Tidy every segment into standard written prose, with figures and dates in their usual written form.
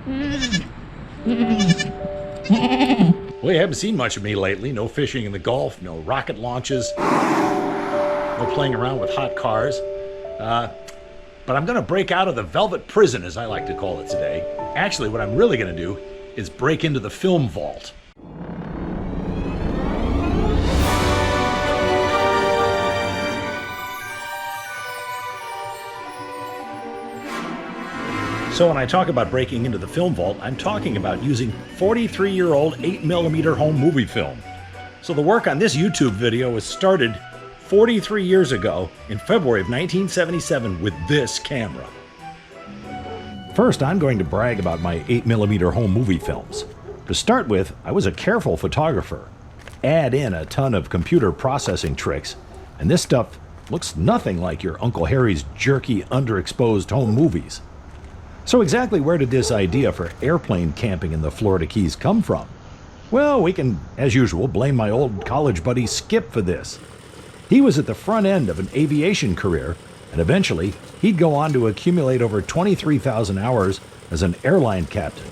Well, you haven't seen much of me lately. No fishing in the Gulf, no rocket launches, no playing around with hot cars. But I'm going to break out of the velvet prison, as I like to call it today. Actually, what I'm really going to do is break into the film vault. So when I talk about breaking into the film vault, I'm talking about using 43-year-old 8mm home movie film. So the work on this YouTube video was started 43 years ago in February of 1977 with this camera. First, I'm going to brag about my 8mm home movie films. To start with, I was a careful photographer. Add in a ton of computer processing tricks, and this stuff looks nothing like your Uncle Harry's jerky, underexposed home movies. So exactly where did this idea for airplane camping in the Florida Keys come from? Well, we can, as usual, blame my old college buddy Skip for this. He was at the front end of an aviation career, and eventually he'd go on to accumulate over 23,000 hours as an airline captain.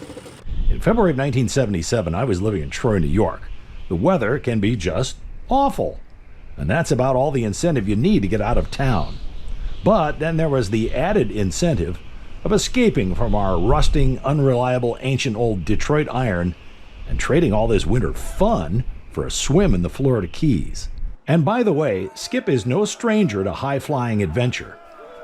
In February of 1977, I was living in Troy, New York. The weather can be just awful, and that's about all the incentive you need to get out of town. But then there was the added incentive of escaping from our rusting, unreliable, ancient old Detroit iron and trading all this winter fun for a swim in the Florida Keys. And by the way, Skip is no stranger to high-flying adventure.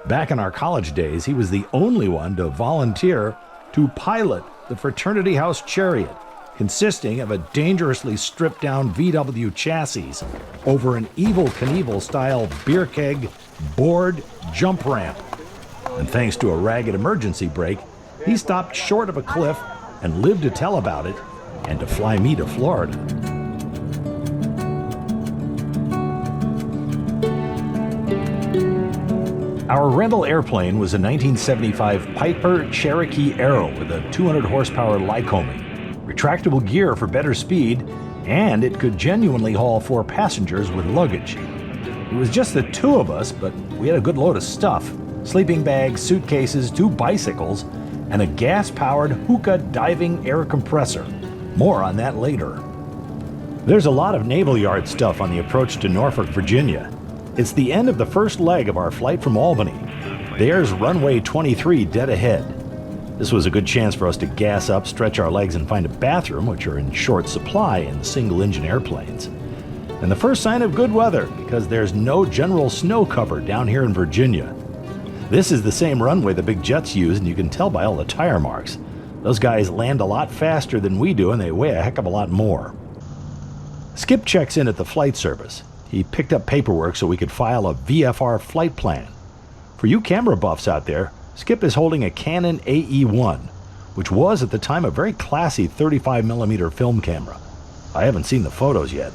Back in our college days, he was the only one to volunteer to pilot the Fraternity House Chariot, consisting of a dangerously stripped-down VW chassis over an Evel Knievel-style beer keg board jump ramp. And thanks to a ragged emergency brake, he stopped short of a cliff and lived to tell about it and to fly me to Florida. Our rental airplane was a 1975 Piper Cherokee Aero with a 200 horsepower Lycoming, retractable gear for better speed, and it could genuinely haul 4 passengers with luggage. It was just the 2 of us, but we had a good load of stuff. Sleeping bags, suitcases, 2 bicycles, and a gas-powered Hookah diving air compressor. More on that later. There's a lot of Naval Yard stuff on the approach to Norfolk, Virginia. It's the end of the first leg of our flight from Albany. There's runway 23 dead ahead. This was a good chance for us to gas up, stretch our legs, and find a bathroom, which are in short supply in single-engine airplanes. And the first sign of good weather, because there's no general snow cover down here in Virginia. This is the same runway the big jets use, and you can tell by all the tire marks. Those guys land a lot faster than we do, and they weigh a heck of a lot more. Skip checks in at the flight service. He picked up paperwork so we could file a VFR flight plan. For you camera buffs out there, Skip is holding a Canon AE-1, which was at the time a very classy 35mm film camera. I haven't seen the photos yet.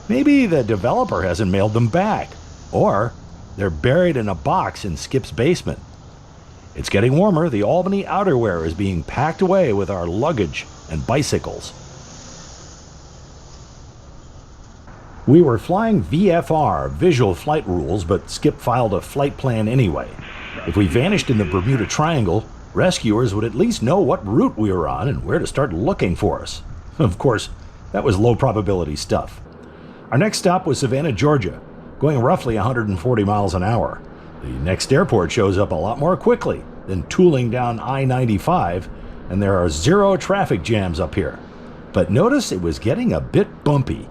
Maybe the developer hasn't mailed them back, or they're buried in a box in Skip's basement. It's getting warmer. The Albany outerwear is being packed away with our luggage and bicycles. We were flying VFR, visual flight rules, but Skip filed a flight plan anyway. If we vanished in the Bermuda Triangle, rescuers would at least know what route we were on and where to start looking for us. Of course, that was low probability stuff. Our next stop was Savannah, Georgia, going roughly 140 miles an hour. The next airport shows up a lot more quickly than tooling down I-95, and there are 0 traffic jams up here. But notice it was getting a bit bumpy.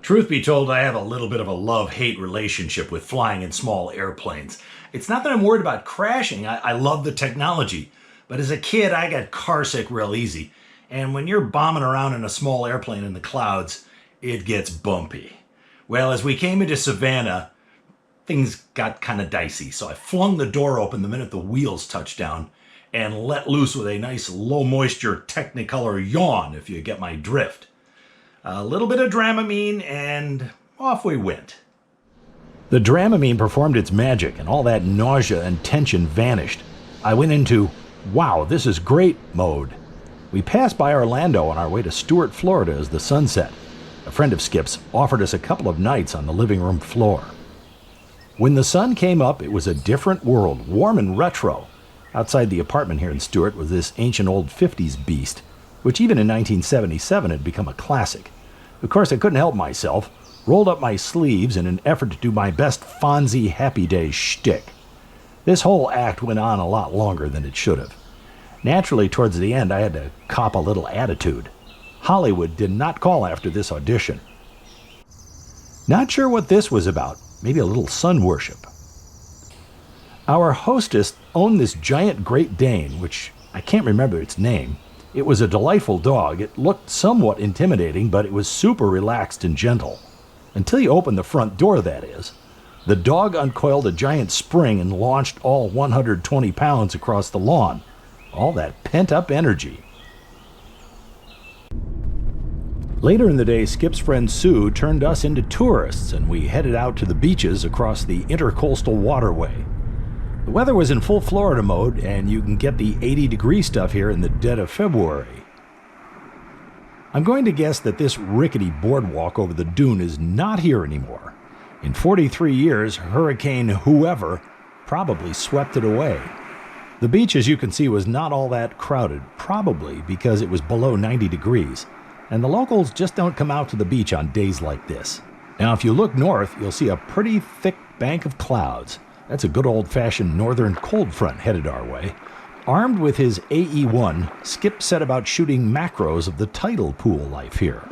Truth be told, I have a little bit of a love-hate relationship with flying in small airplanes. It's not that I'm worried about crashing. I love the technology. But as a kid, I got carsick real easy. And when you're bombing around in a small airplane in the clouds, it gets bumpy. Well, as we came into Savannah, things got kind of dicey. So I flung the door open the minute the wheels touched down and let loose with a nice low-moisture Technicolor yawn, if you get my drift. A little bit of Dramamine, and off we went. The Dramamine performed its magic, and all that nausea and tension vanished. I went into, wow, this is great mode. We passed by Orlando on our way to Stuart, Florida as the sun set. A friend of Skip's offered us a couple of nights on the living room floor. When the sun came up, it was a different world, warm and retro. Outside the apartment here in Stuart was this ancient old 50s beast, which even in 1977 had become a classic. Of course, I couldn't help myself, rolled up my sleeves in an effort to do my best Fonzie Happy Days shtick. This whole act went on a lot longer than it should have. Naturally, towards the end, I had to cop a little attitude. Hollywood did not call after this audition. Not sure what this was about. Maybe a little sun worship. Our hostess owned this giant Great Dane, which I can't remember its name. It was a delightful dog. It looked somewhat intimidating, but it was super relaxed and gentle. Until you opened the front door, that is. The dog uncoiled a giant spring and launched all 120 pounds across the lawn. All that pent-up energy. Later in the day, Skip's friend Sue turned us into tourists, and we headed out to the beaches across the Intercoastal Waterway. The weather was in full Florida mode, and you can get the 80-degree stuff here in the dead of February. I'm going to guess that this rickety boardwalk over the dune is not here anymore. In 43 years, Hurricane whoever probably swept it away. The beach, as you can see, was not all that crowded, probably because it was below 90 degrees, and the locals just don't come out to the beach on days like this. Now, if you look north, you'll see a pretty thick bank of clouds. That's a good old-fashioned northern cold front headed our way. Armed with his AE-1, Skip set about shooting macros of the tidal pool life here.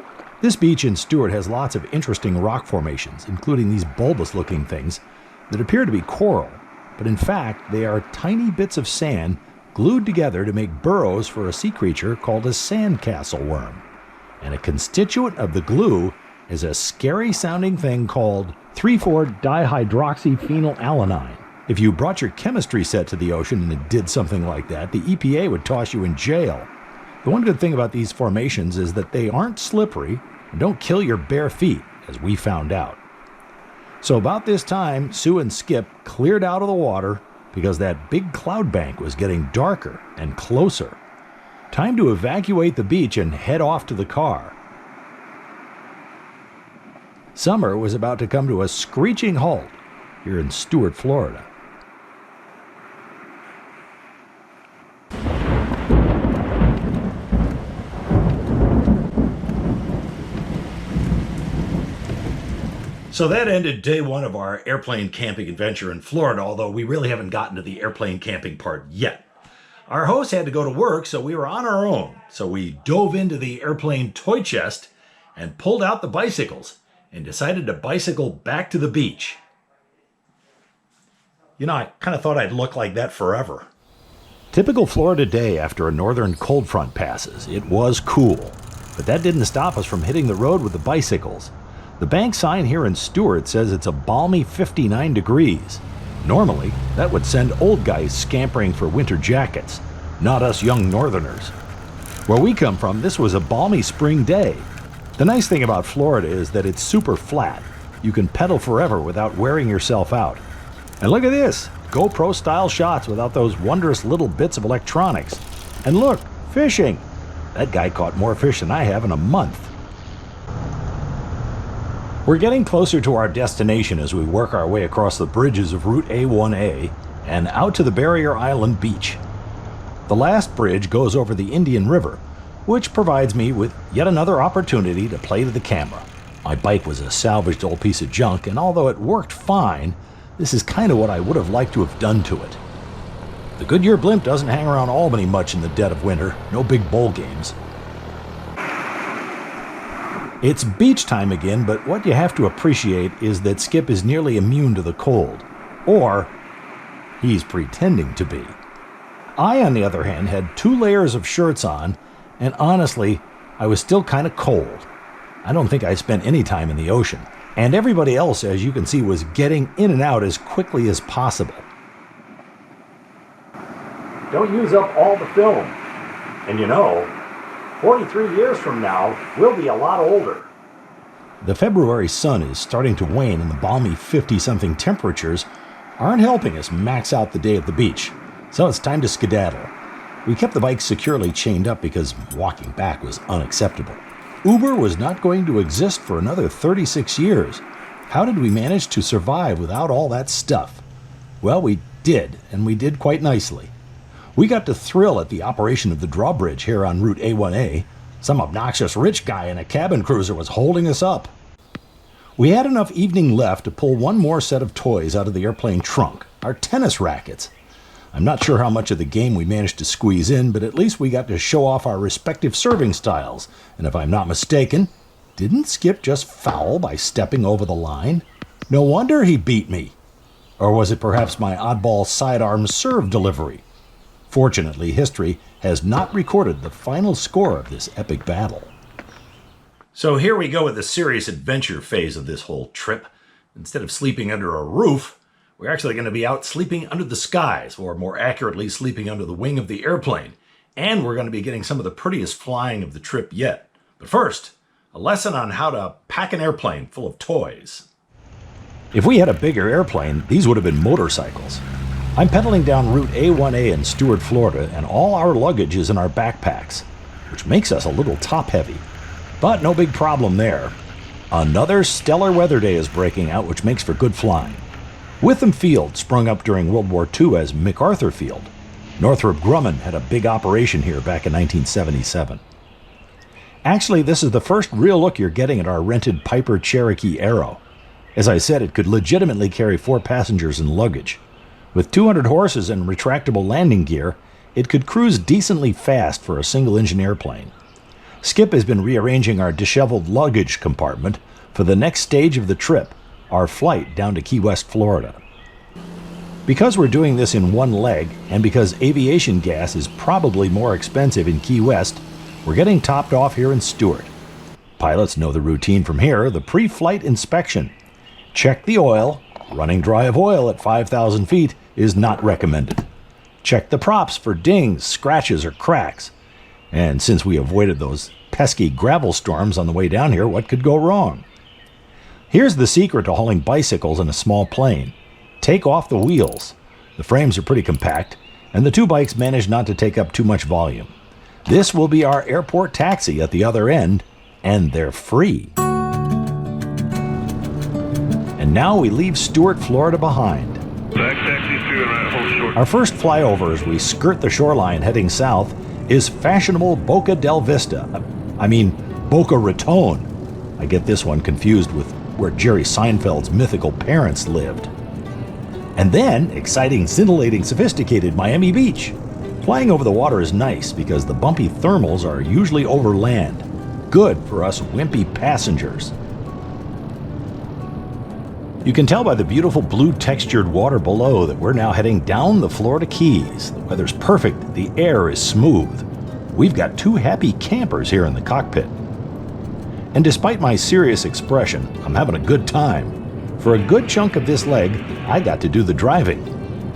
This beach in Stuart has lots of interesting rock formations, including these bulbous-looking things that appear to be coral, but in fact they are tiny bits of sand glued together to make burrows for a sea creature called a sandcastle worm. And a constituent of the glue is a scary-sounding thing called 3,4-dihydroxyphenylalanine. If you brought your chemistry set to the ocean and it did something like that, the EPA would toss you in jail. The one good thing about these formations is that they aren't slippery and don't kill your bare feet, as we found out. So about this time, Sue and Skip cleared out of the water because that big cloud bank was getting darker and closer. Time to evacuate the beach and head off to the car. Summer was about to come to a screeching halt here in Stuart, Florida. So that ended day one of our airplane camping adventure in Florida, although we really haven't gotten to the airplane camping part yet. Our host had to go to work, so we were on our own. So we dove into the airplane toy chest and pulled out the bicycles and decided to bicycle back to the beach. You know, I kind of thought I'd look like that forever. Typical Florida day after a northern cold front passes. It was cool, but that didn't stop us from hitting the road with the bicycles. The bank sign here in Stuart says it's a balmy 59 degrees. Normally, that would send old guys scampering for winter jackets, not us young northerners. Where we come from, this was a balmy spring day. The nice thing about Florida is that it's super flat. You can pedal forever without wearing yourself out. And look at this, GoPro-style shots without those wondrous little bits of electronics. And look, fishing. That guy caught more fish than I have in a month. We're getting closer to our destination as we work our way across the bridges of Route A1A and out to the Barrier Island beach. The last bridge goes over the Indian River, which provides me with yet another opportunity to play to the camera. My bike was a salvaged old piece of junk, and although it worked fine, this is kind of what I would have liked to have done to it. The Goodyear blimp doesn't hang around Albany much in the dead of winter, no big bowl games. It's beach time again, but what you have to appreciate is that Skip is nearly immune to the cold. Or, he's pretending to be. I, on the other hand, had 2 layers of shirts on, and honestly, I was still kind of cold. I don't think I spent any time in the ocean. And everybody else, as you can see, was getting in and out as quickly as possible. Don't use up all the film. And you know, 43 years from now, we'll be a lot older. The February sun is starting to wane, and the balmy 50-something temperatures aren't helping us max out the day at the beach. So it's time to skedaddle. We kept the bike securely chained up because walking back was unacceptable. Uber was not going to exist for another 36 years. How did we manage to survive without all that stuff? Well, we did, and we did quite nicely. We got to thrill at the operation of the drawbridge here on Route A1A. Some obnoxious rich guy in a cabin cruiser was holding us up. We had enough evening left to pull one more set of toys out of the airplane trunk, our tennis rackets. I'm not sure how much of the game we managed to squeeze in, but at least we got to show off our respective serving styles. And if I'm not mistaken, didn't Skip just foul by stepping over the line? No wonder he beat me. Or was it perhaps my oddball sidearm serve delivery? Fortunately, history has not recorded the final score of this epic battle. So here we go with the serious adventure phase of this whole trip. Instead of sleeping under a roof, we're actually going to be out sleeping under the skies, or more accurately, sleeping under the wing of the airplane. And we're going to be getting some of the prettiest flying of the trip yet. But first, a lesson on how to pack an airplane full of toys. If we had a bigger airplane, these would have been motorcycles. I'm pedaling down Route A1A in Stuart, Florida, and all our luggage is in our backpacks, which makes us a little top-heavy. But no big problem there. Another stellar weather day is breaking out, which makes for good flying. Witham Field sprung up during World War II as MacArthur Field. Northrop Grumman had a big operation here back in 1977. Actually, this is the first real look you're getting at our rented Piper Cherokee Arrow. As I said, it could legitimately carry 4 passengers and luggage. With 200 horses and retractable landing gear, it could cruise decently fast for a single-engine airplane. Skip has been rearranging our disheveled luggage compartment for the next stage of the trip, our flight down to Key West, Florida. Because we're doing this in one leg, and because aviation gas is probably more expensive in Key West, we're getting topped off here in Stuart. Pilots know the routine from here, the pre-flight inspection. Check the oil. Running dry of oil at 5,000 feet is not recommended. Check the props for dings, scratches, or cracks. And since we avoided those pesky gravel storms on the way down here, what could go wrong? Here's the secret to hauling bicycles in a small plane. Take off the wheels. The frames are pretty compact, and the 2 bikes manage not to take up too much volume. This will be our airport taxi at the other end, and they're free. And now we leave Stuart, Florida behind. Back taxi through and right, hold short. Our first flyover as we skirt the shoreline heading south is fashionable Boca del Vista. Boca Raton. I get this one confused with where Jerry Seinfeld's mythical parents lived. And then, exciting, scintillating, sophisticated Miami Beach. Flying over the water is nice because the bumpy thermals are usually over land. Good for us wimpy passengers. You can tell by the beautiful blue textured water below that we're now heading down the Florida Keys. The weather's perfect, the air is smooth. We've got 2 happy campers here in the cockpit. And despite my serious expression, I'm having a good time. For a good chunk of this leg, I got to do the driving.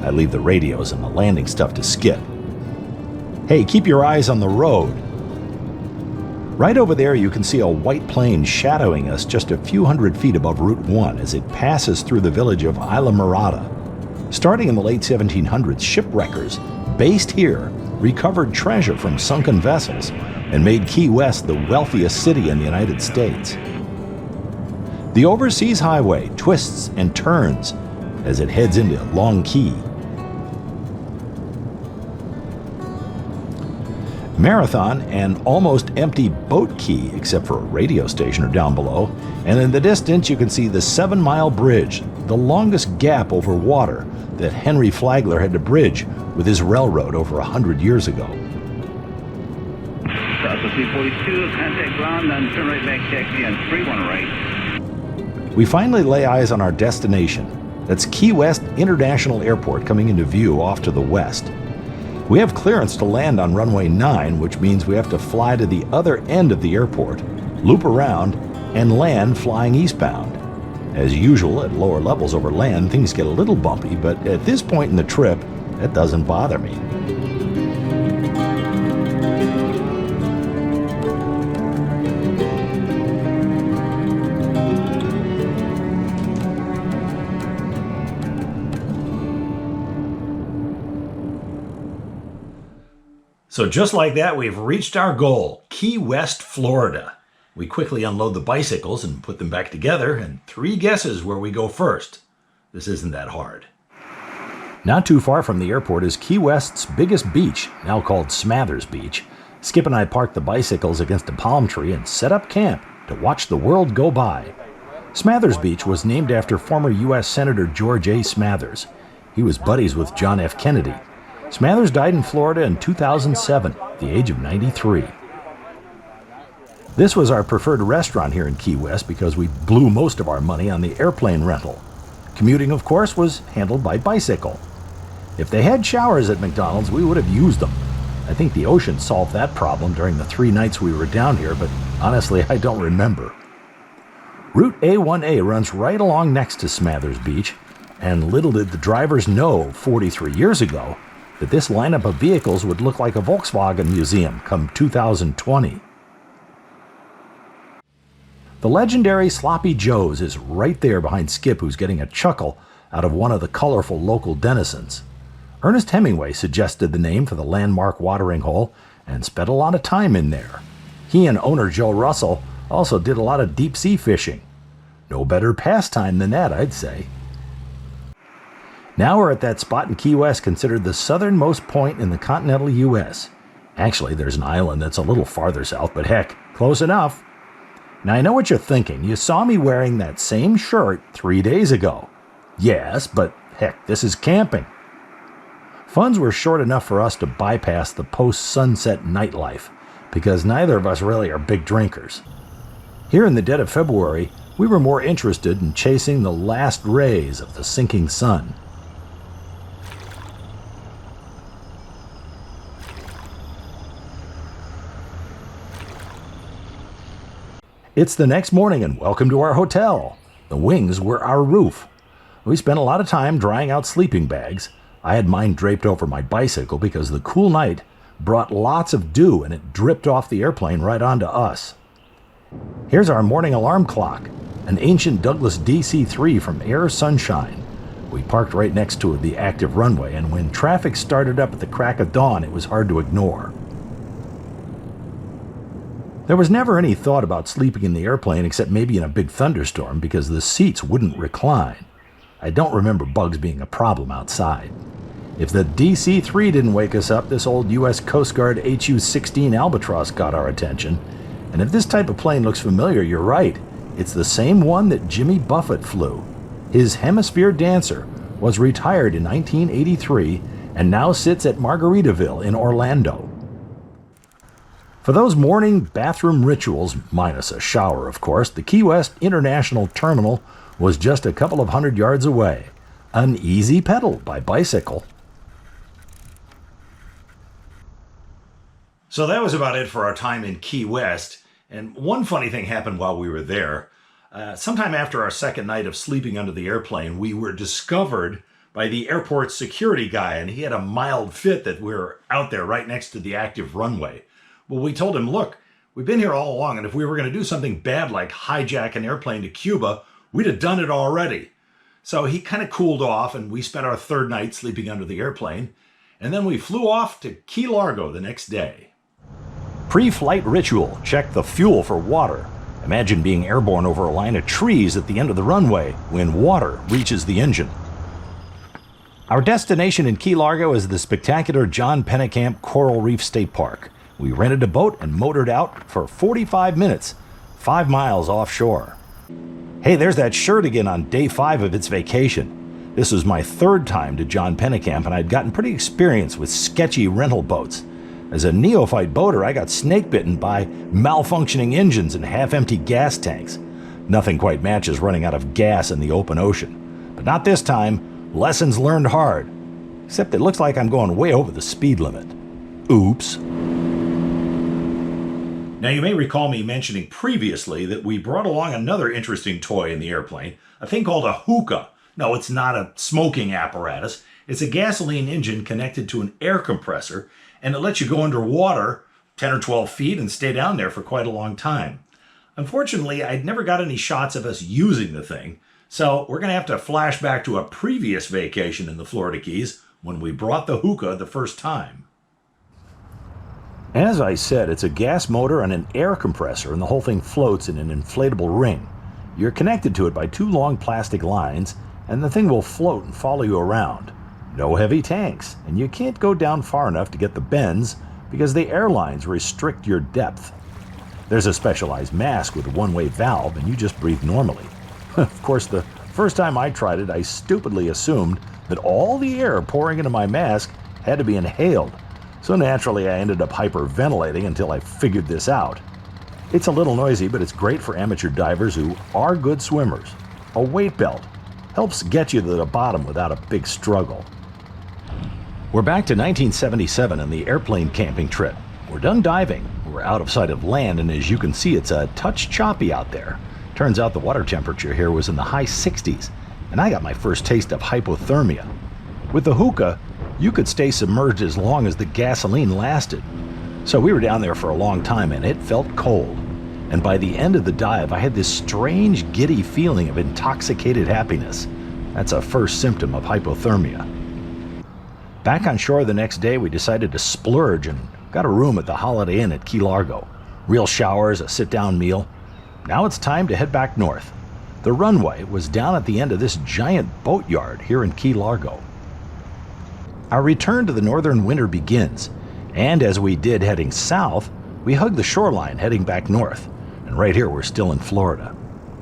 I leave the radios and the landing stuff to Skip. Hey, keep your eyes on the road. Right over there you can see a white plane shadowing us just a few hundred feet above Route 1 as it passes through the village of Isla Mirada. Starting in the late 1700s, shipwreckers based here recovered treasure from sunken vessels and made Key West the wealthiest city in the United States. The Overseas Highway twists and turns as it heads into Long Key. Marathon and almost empty Boat Key, except for a radio station, are down below, and in the distance you can see the 7-mile bridge, the longest gap over water that Henry Flagler had to bridge with his railroad over 100 years ago. Southwest 342, contact ground, then turn right back taxi on 31 right. We finally lay eyes on our destination. That's Key West International Airport coming into view off to the west. We have clearance to land on runway 9, which means we have to fly to the other end of the airport, loop around, and land flying eastbound. As usual, at lower levels over land, things get a little bumpy, but at this point in the trip, that doesn't bother me. So just like that, we've reached our goal, Key West, Florida. We quickly unload the bicycles and put them back together, and 3 guesses where we go first. This isn't that hard. Not too far from the airport is Key West's biggest beach, now called Smathers Beach. Skip and I parked the bicycles against a palm tree and set up camp to watch the world go by. Smathers Beach was named after former U.S. Senator George A. Smathers. He was buddies with John F. Kennedy. Smathers died in Florida in 2007, at the age of 93. This was our preferred restaurant here in Key West because we blew most of our money on the airplane rental. Commuting, of course, was handled by bicycle. If they had showers at McDonald's, we would have used them. I think the ocean solved that problem during the 3 nights we were down here, but honestly, I don't remember. Route A1A runs right along next to Smathers Beach, and little did the drivers know 43 years ago that this lineup of vehicles would look like a Volkswagen museum come 2020. The legendary Sloppy Joe's is right there behind Skip, who's getting a chuckle out of one of the colorful local denizens. Ernest Hemingway suggested the name for the landmark watering hole and spent a lot of time in there. He and owner Joe Russell also did a lot of deep-sea fishing. No better pastime than that, I'd say. Now we're at that spot in Key West considered the southernmost point in the continental U.S. Actually, there's an island that's a little farther south, but heck, close enough. Now I know what you're thinking. You saw me wearing that same shirt 3 days ago. Yes, but heck, this is camping. Funds were short enough for us to bypass the post-sunset nightlife, because neither of us really are big drinkers. Here in the dead of February, we were more interested in chasing the last rays of the sinking sun. It's the next morning and welcome to our hotel. The wings were our roof. We spent a lot of time drying out sleeping bags. I had mine draped over my bicycle because the cool night brought lots of dew and it dripped off the airplane right onto us. Here's our morning alarm clock, an ancient Douglas DC-3 from Air Sunshine. We parked right next to the active runway, and when traffic started up at the crack of dawn, it was hard to ignore. There was never any thought about sleeping in the airplane except maybe in a big thunderstorm because the seats wouldn't recline. I don't remember bugs being a problem outside. If the DC-3 didn't wake us up, this old U.S. Coast Guard HU-16 Albatross got our attention. And if this type of plane looks familiar, you're right. It's the same one that Jimmy Buffett flew. His Hemisphere Dancer was retired in 1983 and now sits at Margaritaville in Orlando. For those morning bathroom rituals, minus a shower of course, the Key West International Terminal was just a couple of 100 yards away. An easy pedal by bicycle. So that was about it for our time in Key West. And one funny thing happened while we were there. Sometime after our second night of sleeping under the airplane, we were discovered by the airport security guy, and he had a mild fit that we were out there right next to the active runway. Well, we told him, look, we've been here all along, and if we were going to do something bad like hijack an airplane to Cuba, we'd have done it already. So he kind of cooled off, and we spent our third night sleeping under the airplane, and then we flew off to Key Largo the next day. Pre-flight ritual. Check the fuel for water. Imagine being airborne over a line of trees at the end of the runway when water reaches the engine. Our destination in Key Largo is the spectacular John Pennekamp Coral Reef State Park. We rented a boat and motored out for 45 minutes, 5 miles offshore. Hey, there's that shirt again on day 5 of its vacation. This was my third time to John Pennekamp, and I'd gotten pretty experienced with sketchy rental boats. As a neophyte boater, I got snake-bitten by malfunctioning engines and half-empty gas tanks. Nothing quite matches running out of gas in the open ocean. But not this time. Lessons learned hard. Except it looks like I'm going way over the speed limit. Oops. Now, you may recall me mentioning previously that we brought along another interesting toy in the airplane, a thing called a hookah. No, it's not a smoking apparatus. It's a gasoline engine connected to an air compressor, and it lets you go underwater 10 or 12 feet and stay down there for quite a long time. Unfortunately, I'd never got any shots of us using the thing, so we're going to have to flash back to a previous vacation in the Florida Keys when we brought the hookah the first time. As I said, it's a gas motor and an air compressor, and the whole thing floats in an inflatable ring. You're connected to it by 2 long plastic lines, and the thing will float and follow you around. no heavy tanks, and you can't go down far enough to get the bends because the airlines restrict your depth. There's a specialized mask with a one-way valve, and you just breathe normally. Of course, the first time I tried it, I stupidly assumed that all the air pouring into my mask had to be inhaled. So naturally, I ended up hyperventilating until I figured this out. It's a little noisy, but it's great for amateur divers who are good swimmers. A weight belt helps get you to the bottom without a big struggle. We're back to 1977 and the airplane camping trip. We're done diving. We're out of sight of land, and as you can see, it's a touch choppy out there. Turns out the water temperature here was in the high 60s, and I got my first taste of hypothermia. With the hookah, you could stay submerged as long as the gasoline lasted. So we were down there for a long time, and it felt cold. And by the end of the dive, I had this strange, giddy feeling of intoxicated happiness. That's a first symptom of hypothermia. Back on shore the next day, we decided to splurge and got a room at the Holiday Inn at Key Largo. Real showers, a sit-down meal. Now it's time to head back north. The runway was down at the end of this giant boatyard here in Key Largo. Our return to the northern winter begins, and as we did heading south, we hugged the shoreline heading back north. And right here, we're still in Florida.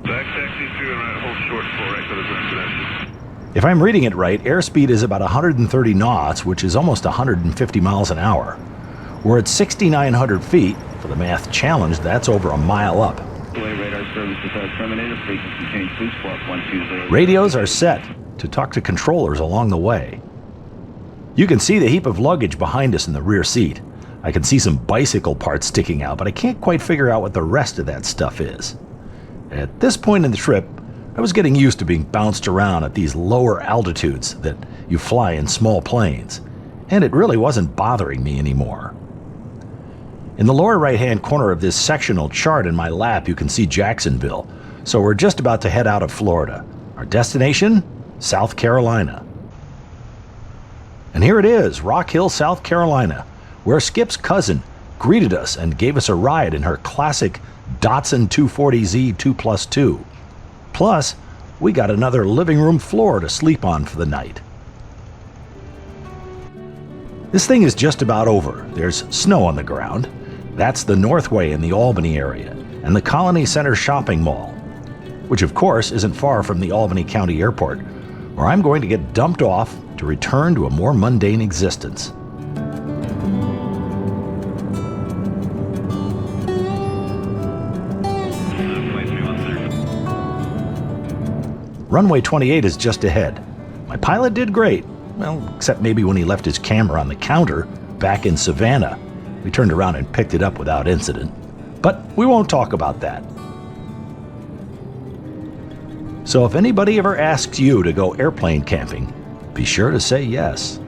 Back taxi through and right, hold short for right for the connection. If I'm reading it right, airspeed is about 130 knots, which is almost 150 miles an hour. We're at 6,900 feet. For the math challenge, that's over a mile up. Radar services are terminated. Frequency change boost swap 120. Radios are set to talk to controllers along the way. You can see the heap of luggage behind us in the rear seat. I can see some bicycle parts sticking out, but I can't quite figure out what the rest of that stuff is. At this point in the trip, I was getting used to being bounced around at these lower altitudes that you fly in small planes, and it really wasn't bothering me anymore. In the lower right-hand corner of this sectional chart in my lap, you can see Jacksonville, so we're just about to head out of Florida. Our destination? South Carolina. And here it is, Rock Hill, South Carolina, where Skip's cousin greeted us and gave us a ride in her classic Datsun 240Z 2+2. Plus, we got another living room floor to sleep on for the night. This thing is just about over. There's snow on the ground. That's the Northway in the Albany area and the Colony Center shopping mall, which of course isn't far from the Albany County Airport, where I'm going to get dumped off to return to a more mundane existence. Runway 28 is just ahead. My pilot did great, well, except maybe when he left his camera on the counter back in Savannah. We turned around and picked it up without incident. But we won't talk about that. So if anybody ever asks you to go airplane camping, be sure to say yes.